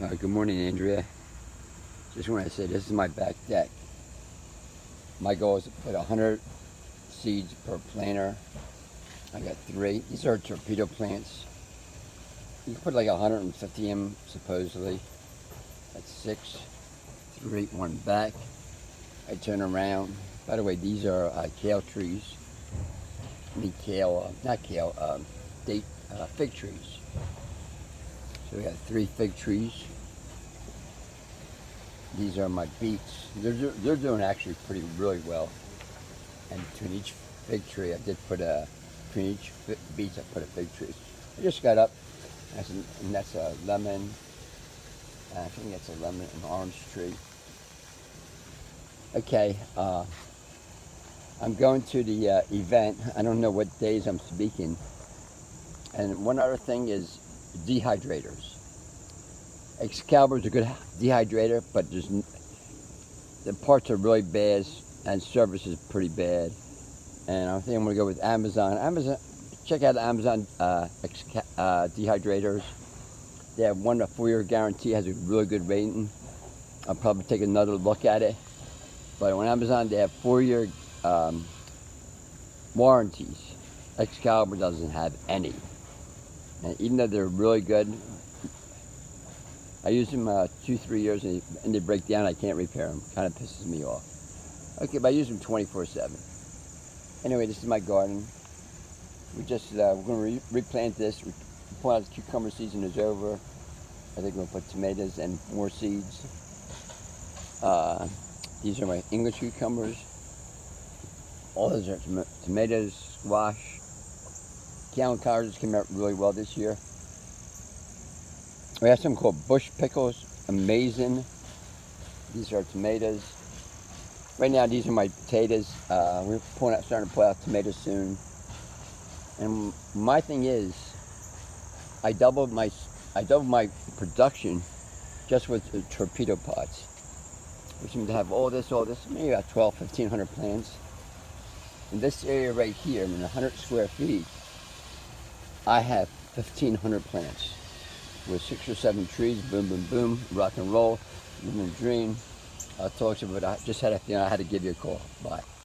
Good morning, Andrea. Just want to say this is my back deck. My goal is to put 100 seeds per planter. I got 3. These are torpedo plants. You can put like 150 in them, supposedly. That's 6. 3, 1 back. I turn around. By the way, these are kale trees. I mean kale, not kale, date, fig trees. So we got 3 fig trees. These are my beets. They're doing actually really well. And between each fig tree, I did put between each beets, I put a fig tree. I just got up, and that's a lemon. I think that's a lemon and orange tree. Okay, I'm going to the event. I don't know what days I'm speaking. And one other thing is dehydrators. Excalibur's a good dehydrator, but the parts are really bad and service is pretty bad. And I think I'm going to go with Amazon. Check out Amazon dehydrators. They have one a 4-year guarantee, has a really good rating. I'll probably take another look at it. But on Amazon, they have 4-year warranties. Excalibur doesn't have any. And even though they're really good, I use them 2-3 years and they break down. I can't repair them. Kind of pisses me off. Okay, but I use them 24/7. Anyway, this is my garden. We're going to replant this. We point out the cucumber season is over. I think we're going to put tomatoes and more seeds. These are my English cucumbers. All those are tomatoes, squash. Gallon collards came out really well this year. We have something called bush pickles, amazing. These are tomatoes. Right now, these are my potatoes. We're starting to pull out tomatoes soon. And my thing is, I doubled my production just with the torpedo pots. We seem to have all this, maybe about 1,500 plants. In this area right here, in 100 square feet, I have 1,500 plants with 6 or 7 trees. Boom, boom, boom, rock and roll, living a dream. I'll talk to you, but I just had a feeling I had to give you a call. Bye.